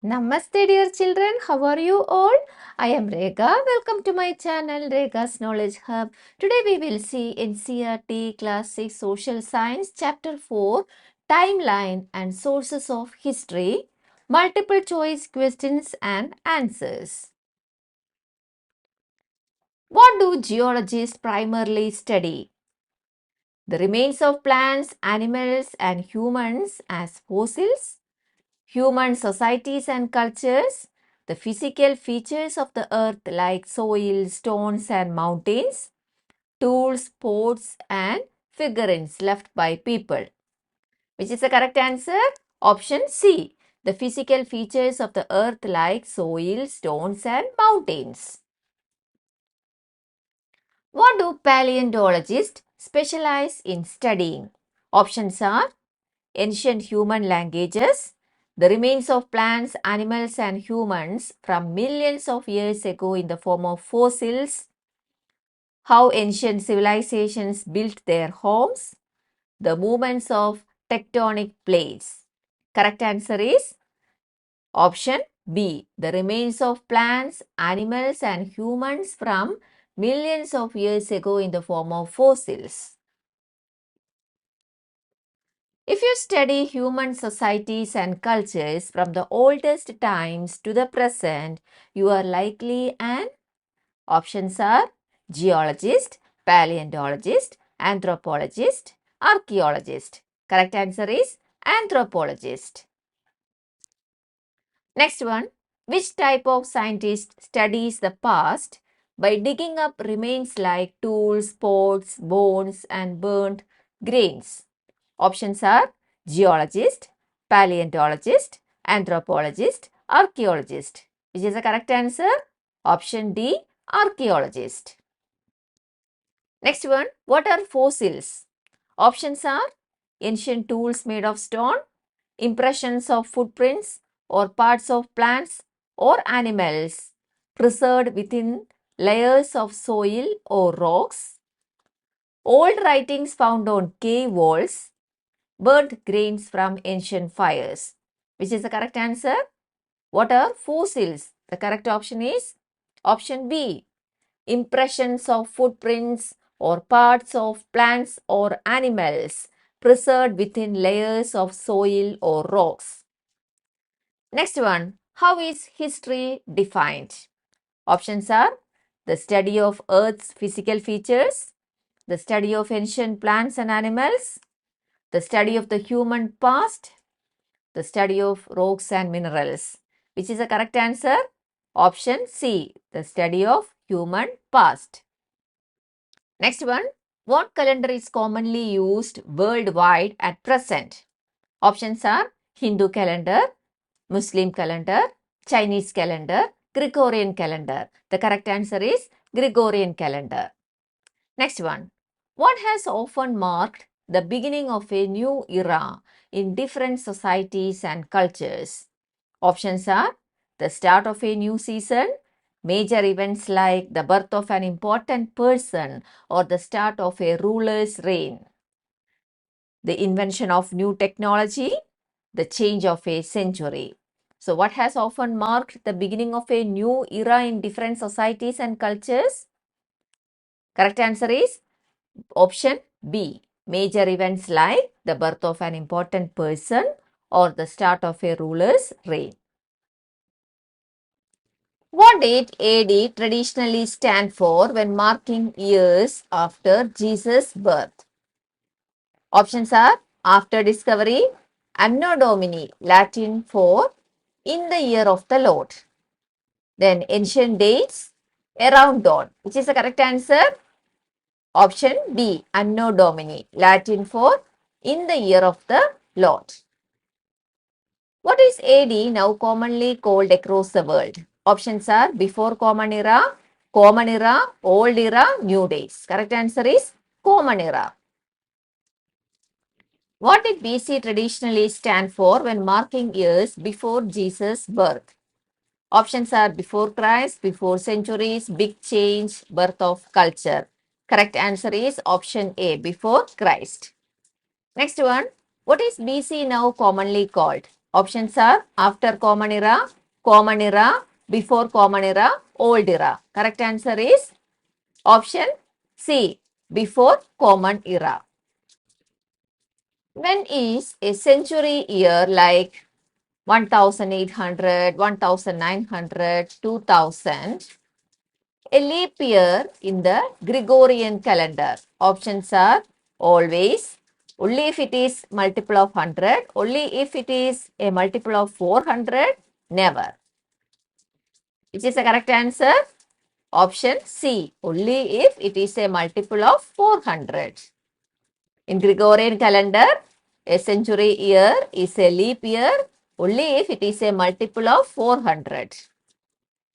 Namaste dear children, how are you all? I am Rekha. Welcome to my channel Rekha's Knowledge Hub. Today we will see NCERT Class 6 Social Science Chapter 4 Timeline and Sources of History, Multiple Choice Questions and Answers. What do geologists primarily study? The remains of plants, animals and humans as fossils, human societies and cultures, the physical features of the earth like soil, stones and mountains, tools, pots and figurines left by people. Which is the correct answer? Option C. The physical features of the earth like soil, stones and mountains. What do paleontologists specialize in studying? Options are ancient human languages, the remains of plants, animals and humans from millions of years ago in the form of fossils, how ancient civilizations built their homes, the movements of tectonic plates. Correct answer is option B, the remains of plants, animals and humans from millions of years ago in the form of fossils. If you study human societies and cultures from the oldest times to the present, you are likely an options are geologist, paleontologist, anthropologist, archaeologist. Correct answer is anthropologist. Next one, which type of scientist studies the past by digging up remains like tools, pots, bones and burnt grains? Options are geologist, paleontologist, anthropologist, archaeologist. Which is the correct answer? Option D, archaeologist. Next one, what are fossils? Options are ancient tools made of stone, impressions of footprints or parts of plants or animals preserved within layers of soil or rocks, old writings found on cave walls, burnt grains from ancient fires. Which is the correct answer? What are fossils? The correct option is option B. Impressions of footprints or parts of plants or animals preserved within layers of soil or rocks. Next one, how is history defined? Options are the study of Earth's physical features, the study of ancient plants and animals, the study of the human past, the study of rocks and minerals. Which is the correct answer? Option C, the study of human past. Next one, what calendar is commonly used worldwide at present? Options are Hindu calendar, Muslim calendar, Chinese calendar, Gregorian calendar. The correct answer is Gregorian calendar. Next one, what has often marked the beginning of a new era in different societies and cultures? Options are the start of a new season, major events like the birth of an important person or the start of a ruler's reign, the invention of new technology, the change of a century. So, what has often marked the beginning of a new era in different societies and cultures? Correct answer is option B. Major events like the birth of an important person or the start of a ruler's reign. What date AD traditionally stand for when marking years after Jesus' birth? Options are after discovery, Anno Domini, Latin for in the year of the Lord. Then ancient dates, around dawn. Which is the correct answer? Option B, Anno Domini, Latin for in the year of the Lord. What is AD now commonly called across the world? Options are before Common Era, Old Era, New Days. Correct answer is Common Era. What did BC traditionally stand for when marking years before Jesus' birth? Options are before Christ, before centuries, big change, birth of culture. Correct answer is option A, before Christ. Next one, what is BC now commonly called? Options are after common era, before common era, old era. Correct answer is option C, before common era. When is a century year like 1800, 1900, 2000 a leap year in the Gregorian calendar? Options are always, only if it is multiple of 100, only if it is a multiple of 400, never. Which is the correct answer? Option C, only if it is a multiple of 400. In Gregorian calendar, a century year is a leap year only if it is a multiple of 400.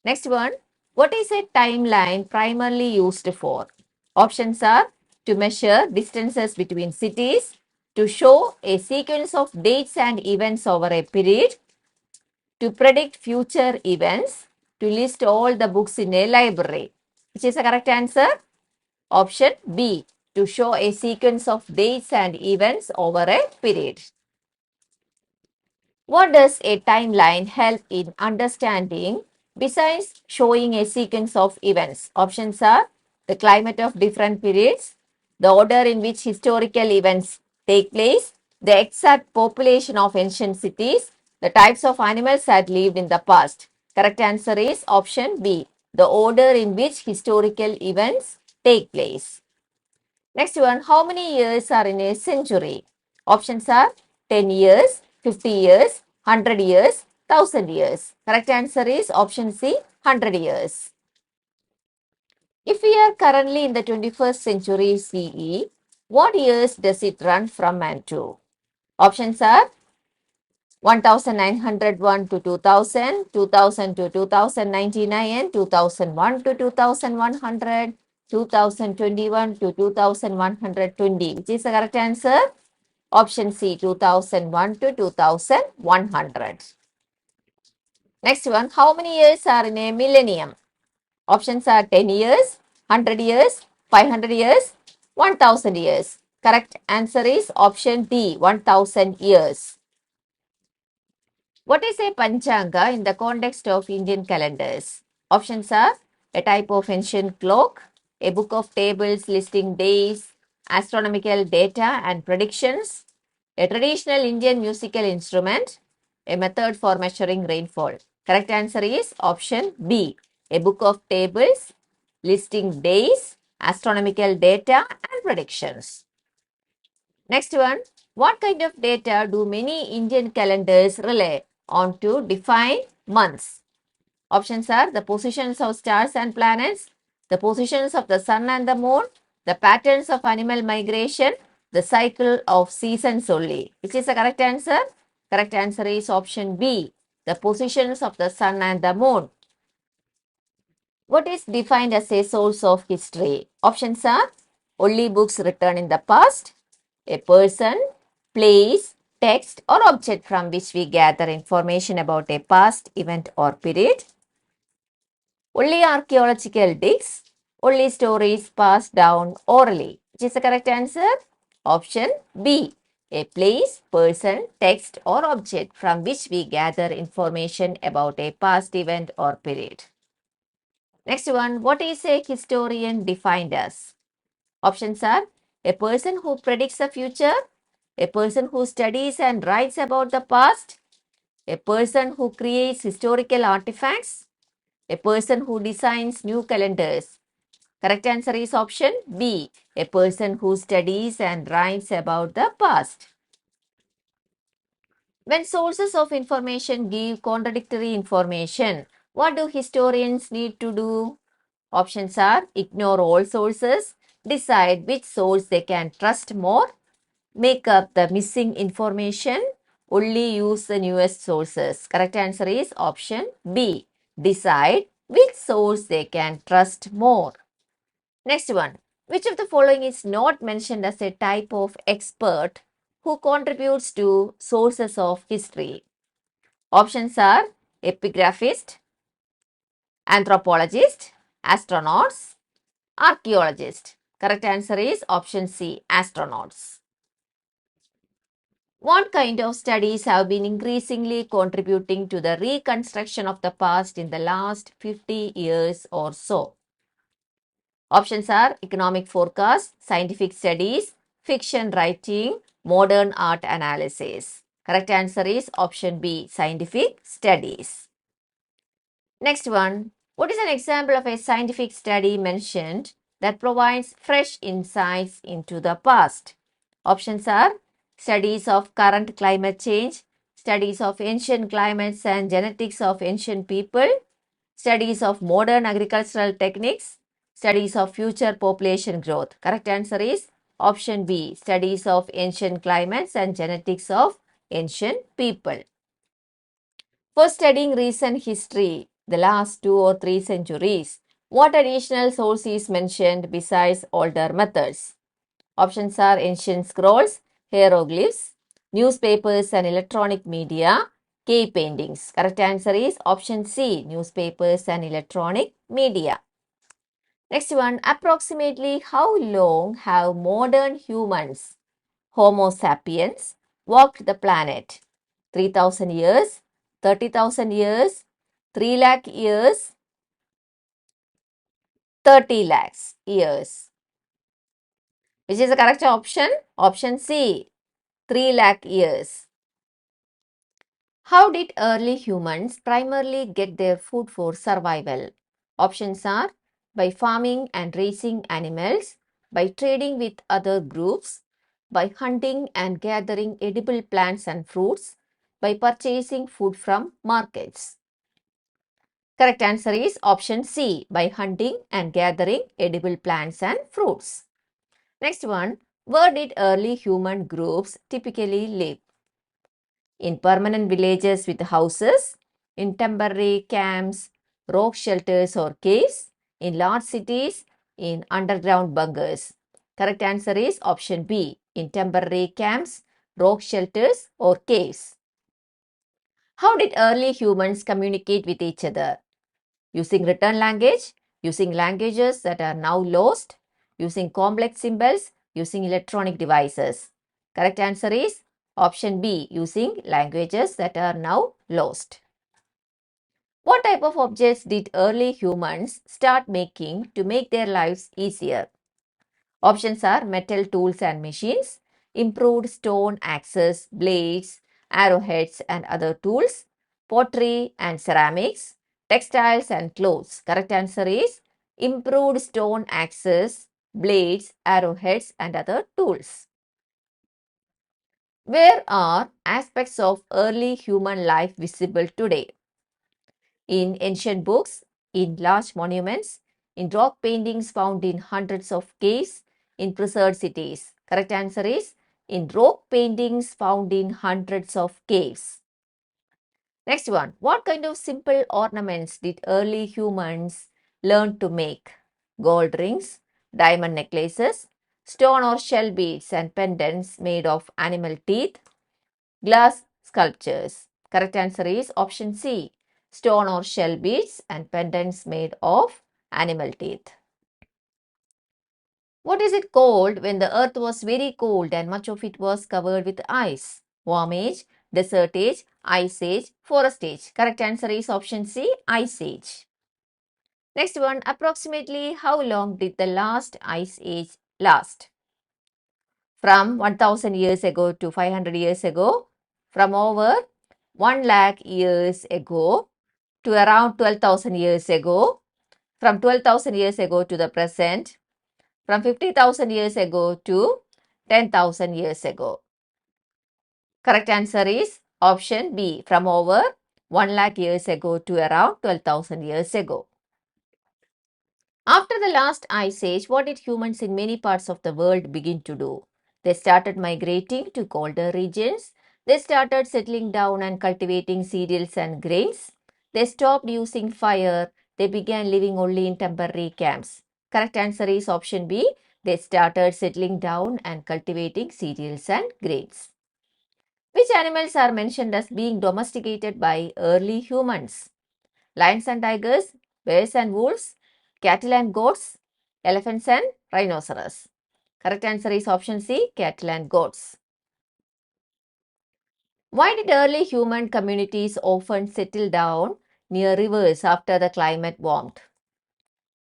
Next one, what is a timeline primarily used for? Options are to measure distances between cities, to show a sequence of dates and events over a period, to predict future events, to list all the books in a library. Which is the correct answer? Option B, to show a sequence of dates and events over a period. What does a timeline help in understanding besides showing a sequence of events? Options are the climate of different periods, the order in which historical events take place, the exact population of ancient cities, the types of animals that lived in the past. Correct answer is option B, the order in which historical events take place. Next one, how many years are in a century? Options are 10 years, 50 years, 100 years, 1000 years. Correct answer is option C, 100 years. If we are currently in the 21st century CE, what years does it run from and to? Options are 1901 to 2000, 2000 to 2099, 2001 to 2100, 2021 to 2120. Which is the correct answer? Option C, 2001 to 2100. Next one, how many years are in a millennium? Options are 10 years, 100 years, 500 years, 1000 years. Correct answer is option D, 1000 years. What is a Panchanga in the context of Indian calendars? Options are a type of ancient clock, a book of tables listing days, astronomical data and predictions, a traditional Indian musical instrument, a method for measuring rainfall. Correct answer is option B, a book of tables listing days, astronomical data and predictions. Next one, what kind of data do many Indian calendars rely on to define months? Options are the positions of stars and planets, the positions of the sun and the moon, the patterns of animal migration, the cycle of seasons only. Which is the correct answer? Correct answer is option B, the positions of the sun and the moon. What is defined as a source of history? Options are only books written in the past, a person, place, text or object from which we gather information about a past event or period, only archaeological digs, only stories passed down orally. Which is the correct answer? Option B, a place, person, text or object from which we gather information about a past event or period. Next one, what is a historian defined as? Options are a person who predicts the future, a person who studies and writes about the past, a person who creates historical artifacts, a person who designs new calendars. Correct answer is option B, a person who studies and writes about the past. When sources of information give contradictory information, what do historians need to do? Options are ignore all sources, decide which source they can trust more, make up the missing information, only use the newest sources. Correct answer is option B. Decide which source they can trust more. Next one. Which of the following is not mentioned as a type of expert who contributes to sources of history? Options are epigraphist, anthropologist, astronauts, archaeologist. Correct answer is option C, astronauts. What kind of studies have been increasingly contributing to the reconstruction of the past in the last 50 years or so? Options are economic forecast, scientific studies, fiction writing, modern art analysis. Correct answer is option B, scientific studies. Next one, what is an example of a scientific study mentioned that provides fresh insights into the past? Options are studies of current climate change, studies of ancient climates and genetics of ancient people, studies of modern agricultural techniques, studies of future population growth. Correct answer is option B, studies of ancient climates and genetics of ancient people. For studying recent history, the last 2 or 3 centuries, what additional source is mentioned besides older methods? Options are ancient scrolls, hieroglyphs, newspapers and electronic media, cave paintings. Correct answer is option C, newspapers and electronic media. Next one, approximately how long have modern humans, Homo sapiens, walked the planet? 3,000 years, 30,000 years, 3 lakh years, 30 lakhs years. Which is the correct option? Option C, 3 lakh years. How did early humans primarily get their food for survival? Options are by farming and raising animals, by trading with other groups, by hunting and gathering edible plants and fruits, by purchasing food from markets. Correct answer is option C, by hunting and gathering edible plants and fruits. Next one, where did early human groups typically live? In permanent villages with houses, in temporary camps, rock shelters or caves, in large cities, in underground bunkers. Correct answer is option B, in temporary camps, rock shelters or caves. How did early humans communicate with each other? Using written language, using languages that are now lost, using complex symbols, using electronic devices. Correct answer is option B, using languages that are now lost. What type of objects did early humans start making to make their lives easier? Options are metal tools and machines, improved stone axes, blades, arrowheads and other tools, pottery and ceramics, textiles and clothes. Correct answer is improved stone axes, blades, arrowheads and other tools. Where are aspects of early human life visible today? In ancient books, in large monuments, in rock paintings found in hundreds of caves, in preserved cities. Correct answer is in rock paintings found in hundreds of caves. Next one, what kind of simple ornaments did early humans learn to make? Gold rings, diamond necklaces, stone or shell beads and pendants made of animal teeth, glass sculptures. Correct answer is option C, stone or shell beads and pendants made of animal teeth. What is it called when the earth was very cold and much of it was covered with ice? Warm age, desert age, ice age, forest age. Correct answer is option C, ice age. Next one, approximately how long did the last ice age last? From 1000 years ago to 500 years ago, from over 1 lakh years ago to around 12,000 years ago, from 12,000 years ago to the present, from 50,000 years ago to 10,000 years ago. Correct answer is option B, from over 1 lakh years ago to around 12,000 years ago. After the last ice age, what did humans in many parts of the world begin to do? They started migrating to colder regions. They started settling down and cultivating cereals and grains. They stopped using fire. They began living only in temporary camps. Correct answer is option B. They started settling down and cultivating cereals and grains. Which animals are mentioned as being domesticated by early humans? Lions and tigers, bears and wolves, cattle and goats, elephants and rhinoceros. Correct answer is option C, cattle and goats. Why did early human communities often settle down near rivers after the climate warmed?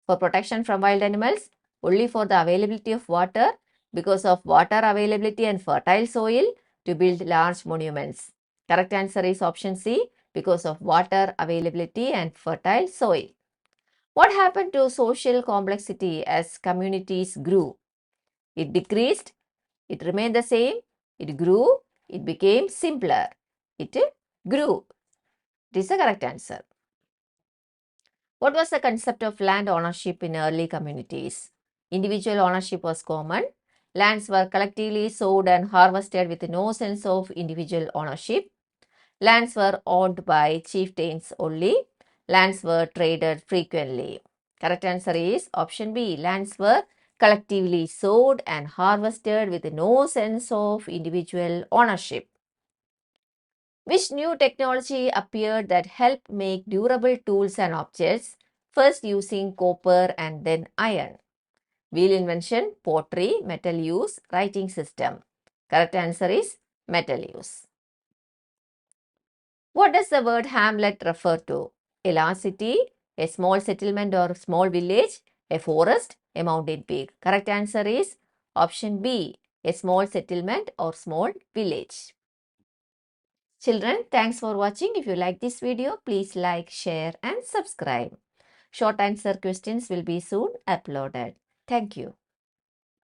For protection from wild animals, only for the availability of water, because of water availability and fertile soil to build large monuments. Correct answer is option C, because of water availability and fertile soil. What happened to social complexity as communities grew? It decreased, it remained the same, it grew, it became simpler. It grew. It is the correct answer. What was the concept of land ownership in early communities? Individual ownership was common. Lands were collectively sowed and harvested with no sense of individual ownership. Lands were owned by chieftains only. Lands were traded frequently. Correct answer is option B. Lands were collectively sowed and harvested with no sense of individual ownership. Which new technology appeared that helped make durable tools and objects, first using copper and then iron? Wheel invention, pottery, metal use, writing system. Correct answer is metal use. What does the word hamlet refer to? A large city, a small settlement or small village, a forest, a mountain peak. Correct answer is option B, a small settlement or small village. Children, thanks for watching. If you like this video, please like, share and subscribe. Short answer questions will be soon uploaded. Thank you.